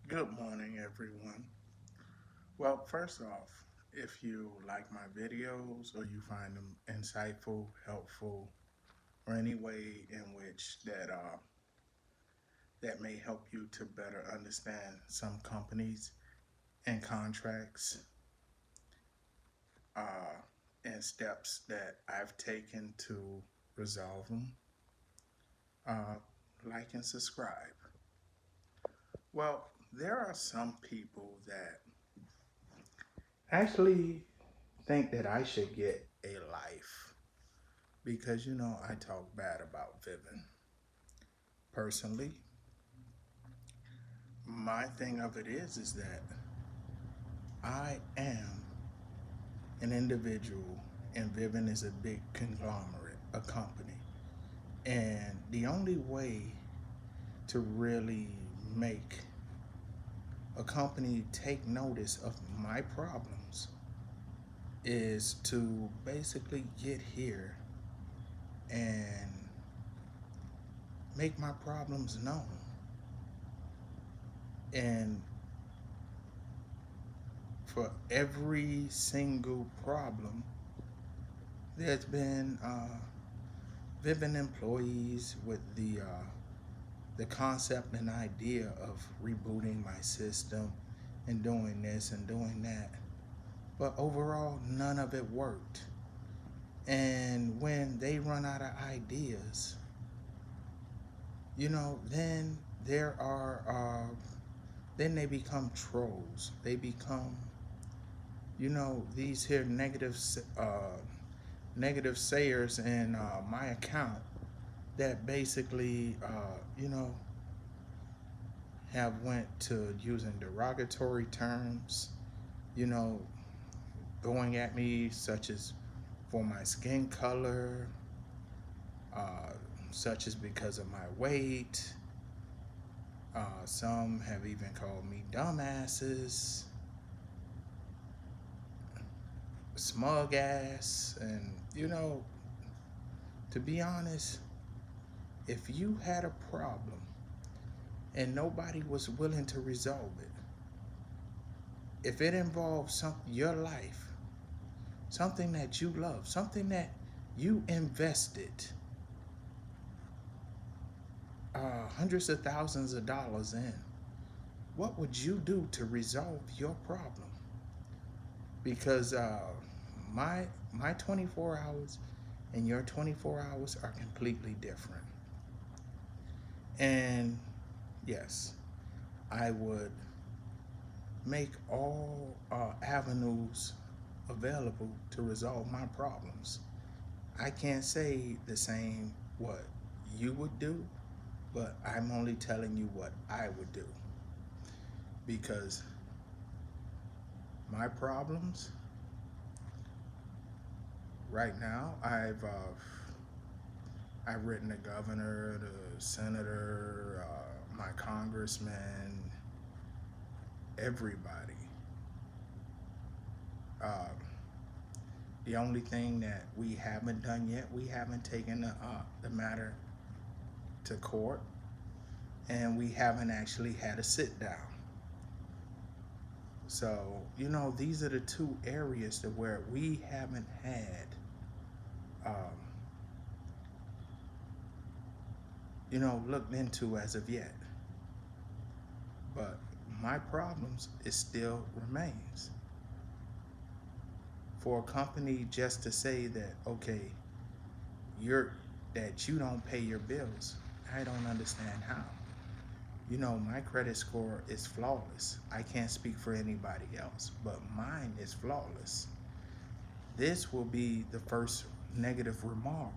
Good morning, everyone. Well, first off, if you like my videos or you find them insightful, helpful, or any way in which that may help you to better understand some companies and contracts uh, and steps that I've taken to resolve them, uh, like and subscribe. Well, there are some people that actually think that I should get a life because I talk bad about Vivin. Personally, my thing of it is that I am an individual and Vivin is a big conglomerate, a company. And the only way to really make a company take notice of my problems is to basically get here and make my problems known. And for every single problem, there's been Vivint employees with the concept and idea of rebooting my system and doing this and doing that. But overall, none of it worked. And when they run out of ideas, then there are then they become trolls. They become these here negative sayers in my account that basically have went to using derogatory terms, you know, going at me such as for my skin color, uh, such as because of my weight. Some have even called me dumbasses, smug ass, and to be honest, if you had a problem and nobody was willing to resolve it, if it involves your life, something that you love, something that you invested hundreds of thousands of dollars in, what would you do to resolve your problem? Because my 24 hours and your 24 hours are completely different. And yes, I would make all avenues available to resolve my problems. I can't say the same what you would do, but I'm only telling you what I would do because my problems right now, I've written the governor, the senator, my congressman, everybody. Uh, the only thing that we haven't done yet, we haven't taken the matter to court, and we haven't actually had a sit down. So these are the two areas that where we haven't had, um, looked into as of yet. But my problems it still remains. For a company just to say that okay, you're that you don't pay your bills, I don't understand how. My credit score is flawless. I can't speak for anybody else, but mine is flawless. This will be the first negative remark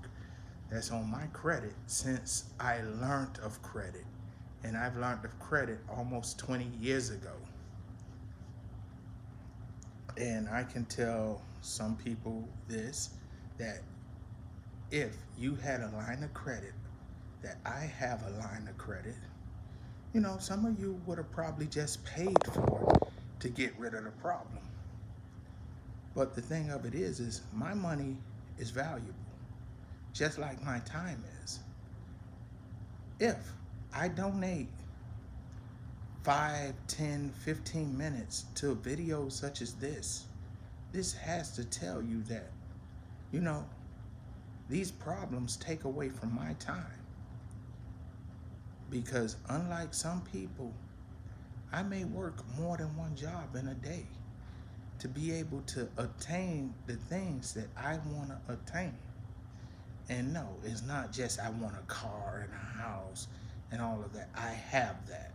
that's on my credit since I learned of credit. And I've learned of credit almost 20 years ago. And I can tell some people this that if you had a line of credit, that I have a line of credit, some of you would have probably just paid for it to get rid of the problem. But the thing of it is my money is valuable, just like my time is. If I donate 5, 10, 15 minutes to videos such as this. This has to tell you that, you know, these problems take away from my time. Because unlike some people, I may work more than one job in a day to be able to attain the things that I want to attain. And no, it's not just I want a car and a house and all of that. I have that.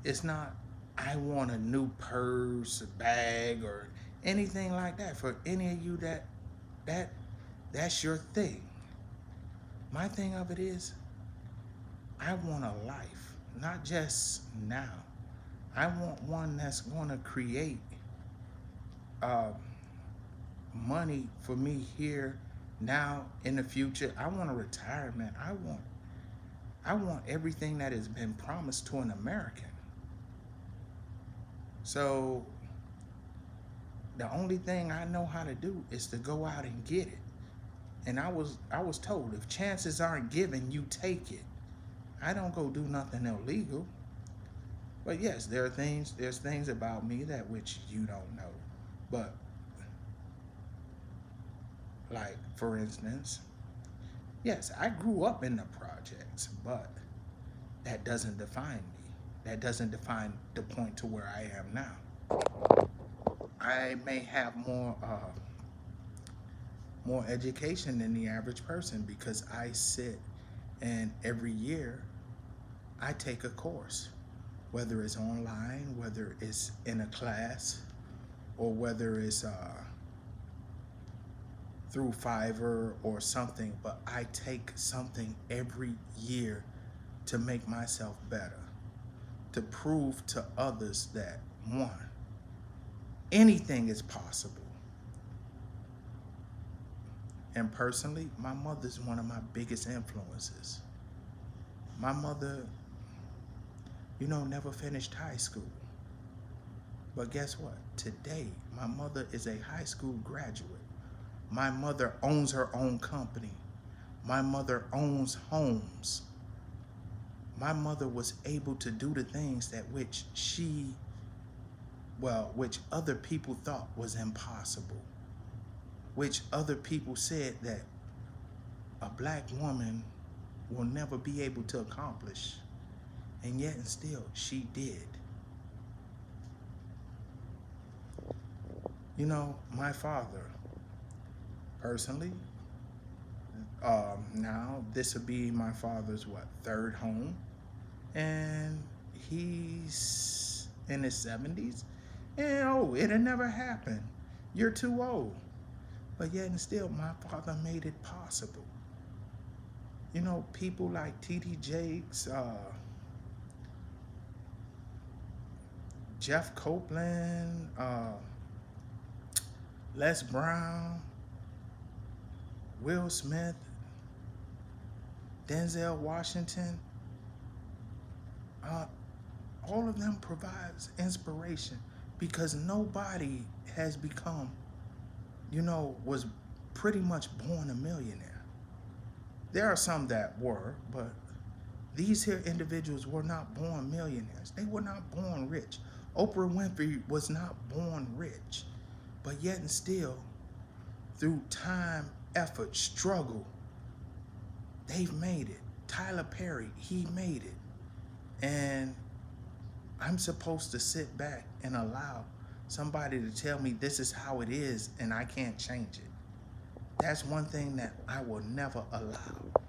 It's not I want a new purse, a bag, or anything like that. For any of you that's your thing. My thing of it is I want a life, not just now. I want one that's going to create money for me here, now, in the future. I want a retirement. I want everything that has been promised to an American. So the only thing I know how to do is to go out and get it. And I was told, if chances aren't given, you take it. I don't go do nothing illegal. But yes, there's things about me that which you don't know. But like, for instance, yes, I grew up in the projects, but that doesn't define me. That doesn't define the point to where I am now. I may have more education than the average person because I sit and every year I take a course, whether it's online, whether it's in a class, or whether it's through Fiverr or something, but I take something every year to make myself better, to prove to others that, one, anything is possible. And personally, my mother's one of my biggest influences. My mother, never finished high school. But guess what? Today, my mother is a high school graduate. My mother owns her own company. My mother owns homes. My mother was able to do the things that which other people thought was impossible. Which other people said that a black woman will never be able to accomplish. And yet and still, she did. My father, personally, now this would be my father's, third home. And he's in his 70s. And it'll never happen. You're too old. But yet and still, my father made it possible. People like T.D. Jakes, Jeff Copeland, Les Brown, Will Smith, Denzel Washington, all of them provides inspiration because nobody has become, was pretty much born a millionaire. There are some that were, but these here individuals were not born millionaires. They were not born rich. Oprah Winfrey was not born rich, but yet and still, through time, effort, struggle, they've made it. Tyler Perry, he made it. And I'm supposed to sit back and allow somebody to tell me this is how it is and I can't change it. That's one thing that I will never allow.